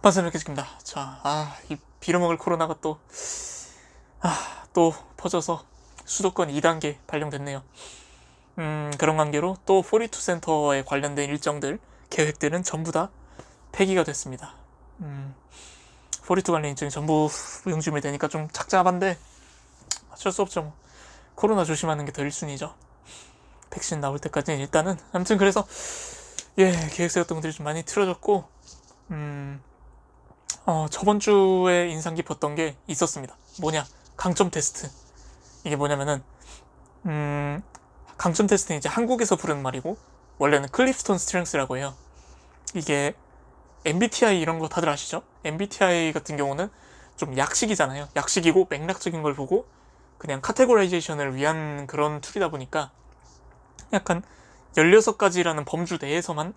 반갑습니다. 캐스입니다. 자, 이 빌어먹을 코로나가 또 퍼져서 수도권 2단계 발령됐네요. 그런 관계로 또 42 센터에 관련된 일정들, 계획들은 전부 다 폐기가 됐습니다. 42 관련 일정이 전부 용지물이 되니까 좀 착잡한데 어쩔 수 없죠. 뭐. 코로나 조심하는 게 더 1순위죠. 백신 나올 때까지는 일단은. 아무튼 그래서 계획 세웠던 것들이 좀 많이 틀어졌고 저번 주에 인상 깊었던 게 있었습니다. 뭐냐? 강점 테스트. 이게 뭐냐면은, 강점 테스트는 이제 한국에서 부르는 말이고, 원래는 클리프톤 스트렝스라고 해요. 이게 MBTI 이런 거 다들 아시죠? MBTI 같은 경우는 좀 약식이잖아요. 약식이고 맥락적인 걸 보고 그냥 카테고라이제이션을 위한 그런 툴이다 보니까 약간 16가지라는 범주 내에서만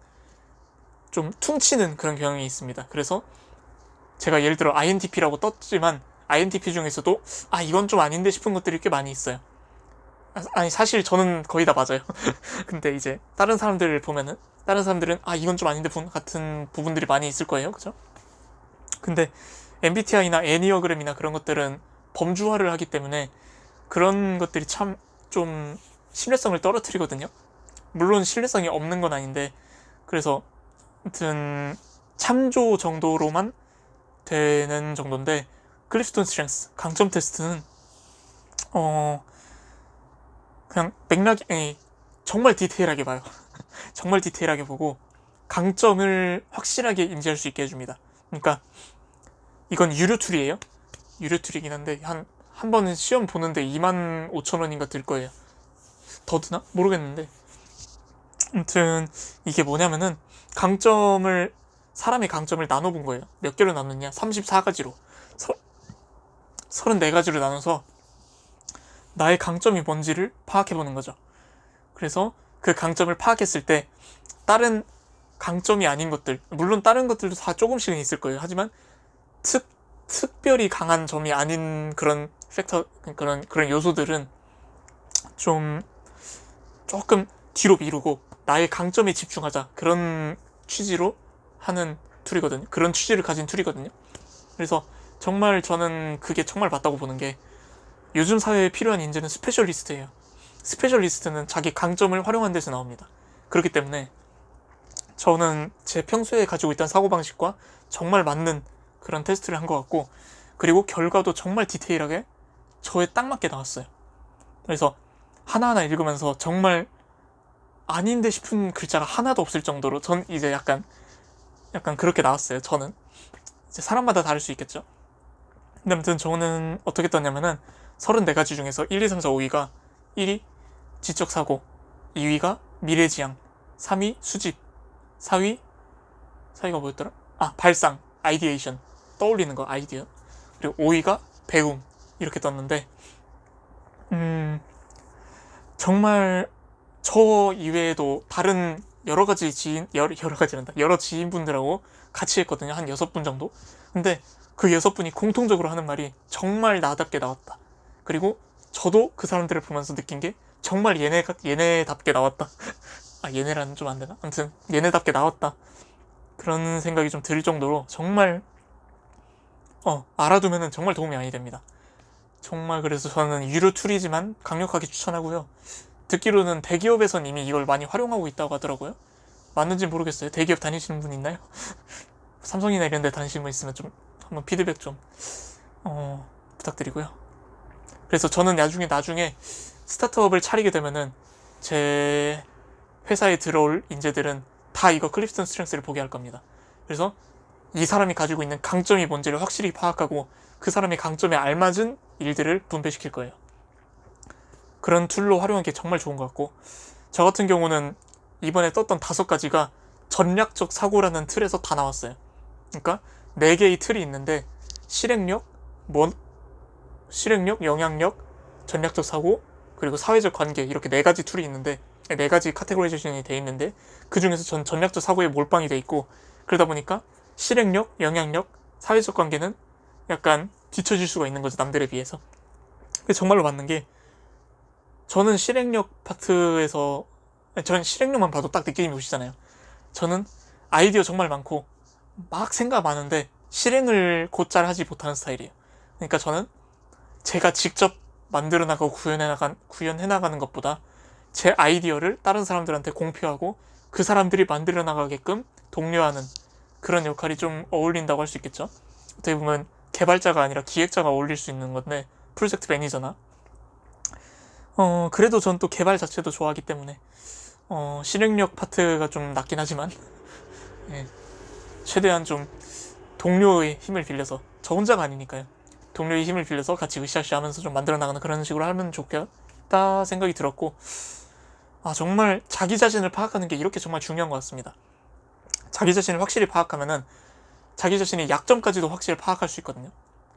좀 퉁치는 그런 경향이 있습니다. 그래서 제가 예를 들어 INTP라고 떴지만 INTP 중에서도 이건 좀 아닌데 싶은 것들이 꽤 많이 있어요. 아니 사실 저는 거의 다 맞아요. 근데 이제 다른 사람들을 보면은 다른 사람들은 이건 좀 아닌데 같은 부분들이 많이 있을 거예요. 그죠? 근데 MBTI나 애니어그램이나 그런 것들은 범주화를 하기 때문에 그런 것들이 참 좀 신뢰성을 떨어뜨리거든요. 물론 신뢰성이 없는 건 아닌데 그래서 아무튼 참조 정도로만 되는 정도인데 클리프톤 스트렝스 강점 테스트는 그냥 맥락이 정말 디테일하게 봐요. 정말 디테일하게 보고 강점을 확실하게 인지할 수 있게 해줍니다. 그러니까 이건 유료 툴이에요. 유료 툴이긴 한데 한 번은 시험 보는데 25,000원인가 들 거예요. 더 드나? 모르겠는데 아무튼 이게 뭐냐면은 사람의 강점을 나눠본 거예요. 몇 개로 나눴냐? 34가지로 34가지로 나눠서 나의 강점이 뭔지를 파악해보는 거죠. 그래서 그 강점을 파악했을 때 다른 강점이 아닌 것들, 물론 다른 것들도 다 조금씩은 있을 거예요. 하지만 특별히 강한 점이 아닌 그런 팩터, 그런 요소들은 좀 조금 뒤로 미루고 나의 강점에 집중하자. 그런 취지로 하는 툴이거든요. 그런 취지를 가진 툴이거든요. 그래서 정말 저는 그게 정말 맞다고 보는 게 요즘 사회에 필요한 인재는 스페셜리스트예요. 스페셜리스트는 자기 강점을 활용한 데서 나옵니다. 그렇기 때문에 저는 제 평소에 가지고 있던 사고방식과 정말 맞는 그런 테스트를 한 것 같고 그리고 결과도 정말 디테일하게 저에 딱 맞게 나왔어요. 그래서 하나하나 읽으면서 정말 아닌데 싶은 글자가 하나도 없을 정도로 전 이제 약간 그렇게 나왔어요. 저는 이제 사람마다 다를 수 있겠죠. 근데 아무튼 저는 어떻게 떴냐면은 34가지 중에서 1, 2, 3, 4, 5위가 1위 지적사고, 2위가 미래지향, 3위 수집, 4위가 뭐였더라? 발상, 아이디에이션, 떠올리는 거, 아이디어. 그리고 5위가 배움, 이렇게 떴는데, 정말 저 이외에도 다른 여러 지인분들하고 같이 했거든요. 한 6분 정도. 근데 그 6분이 공통적으로 하는 말이 정말 나답게 나왔다. 그리고 저도 그 사람들을 보면서 느낀 게 정말 얘네답게 나왔다. 얘네라는 좀 안 되나? 아무튼 얘네답게 나왔다. 그런 생각이 좀 들 정도로 정말 알아두면은 정말 도움이 많이 됩니다. 정말 그래서 저는 유료 툴이지만 강력하게 추천하고요. 듣기로는 대기업에선 이미 이걸 많이 활용하고 있다고 하더라고요. 맞는지 모르겠어요. 대기업 다니시는 분 있나요? 삼성이나 이런 데 다니시는 분 있으면 좀 한번 피드백 좀 부탁드리고요. 그래서 저는 나중에 스타트업을 차리게 되면은 제 회사에 들어올 인재들은 다 이거 클리프톤 스트렝스를 보게 할 겁니다. 그래서 이 사람이 가지고 있는 강점이 뭔지를 확실히 파악하고 그 사람의 강점에 알맞은 일들을 분배시킬 거예요. 그런 툴로 활용하는 게 정말 좋은 것 같고 저 같은 경우는 이번에 떴던 5가지가 전략적 사고라는 틀에서 다 나왔어요. 그러니까 4개의 틀이 있는데 실행력, 영향력, 전략적 사고, 그리고 사회적 관계 이렇게 4가지 툴이 있는데 4가지 카테고라이제이션이 돼 있는데 그 중에서 전 전략적 사고에 몰빵이 돼 있고 그러다 보니까 실행력, 영향력, 사회적 관계는 약간 뒤처질 수가 있는 거죠. 남들에 비해서. 근데 정말로 맞는 게 저는 실행력 파트에서 저는 실행력만 봐도 딱 느낌이 오시잖아요. 저는 아이디어 정말 많고 막 생각 많은데 실행을 곧잘 하지 못하는 스타일이에요. 그러니까 저는 제가 직접 만들어 나가고 구현해 나가는 것보다 제 아이디어를 다른 사람들한테 공표하고 그 사람들이 만들어 나가게끔 독려하는 그런 역할이 좀 어울린다고 할 수 있겠죠. 어떻게 보면 개발자가 아니라 기획자가 어울릴 수 있는 건데, 프로젝트 매니저나. 그래도 전 또 개발 자체도 좋아하기 때문에 실행력 파트가 좀 낮긴 하지만 예, 최대한 좀 동료의 힘을 빌려서, 저 혼자가 아니니까요, 동료의 힘을 빌려서 같이 으쌰으쌰 하면서 좀 만들어 나가는 그런 식으로 하면 좋겠다 생각이 들었고, 정말 자기 자신을 파악하는 게 이렇게 정말 중요한 것 같습니다. 자기 자신을 확실히 파악하면은 자기 자신의 약점까지도 확실히 파악할 수 있거든요.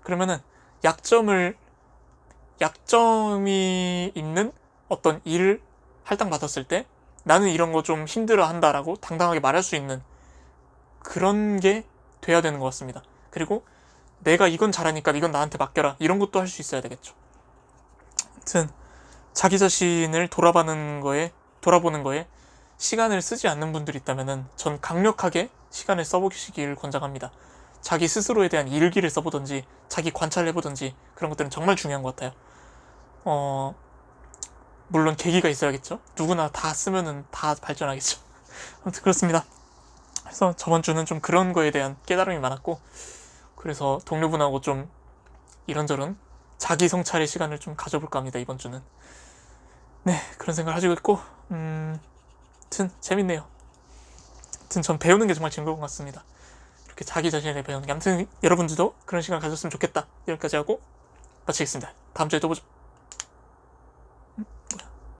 그러면은 약점이 있는 어떤 일을 할당받았을 때 나는 이런 거 좀 힘들어 한다라고 당당하게 말할 수 있는 그런 게 돼야 되는 것 같습니다. 그리고 내가 이건 잘하니까 이건 나한테 맡겨라, 이런 것도 할 수 있어야 되겠죠. 아무튼 자기 자신을 돌아보는 거에 시간을 쓰지 않는 분들이 있다면은 전 강력하게 시간을 써보시길 권장합니다. 자기 스스로에 대한 일기를 써보든지 자기 관찰을 해보든지 그런 것들은 정말 중요한 것 같아요. 물론 계기가 있어야겠죠. 누구나 다 쓰면은 다 발전하겠죠. 아무튼 그렇습니다. 그래서 저번 주는 좀 그런 거에 대한 깨달음이 많았고, 그래서 동료분하고 좀 이런저런 자기 성찰의 시간을 좀 가져볼까 합니다, 이번 주는. 네, 그런 생각을 가지고 있고, 아무튼 재밌네요. 아무튼 전 배우는 게 정말 즐거운 것 같습니다. 이렇게 자기 자신에 대해 배우는 게. 아무튼 여러분들도 그런 시간 가졌으면 좋겠다. 여기까지 하고 마치겠습니다. 다음 주에 또 보죠.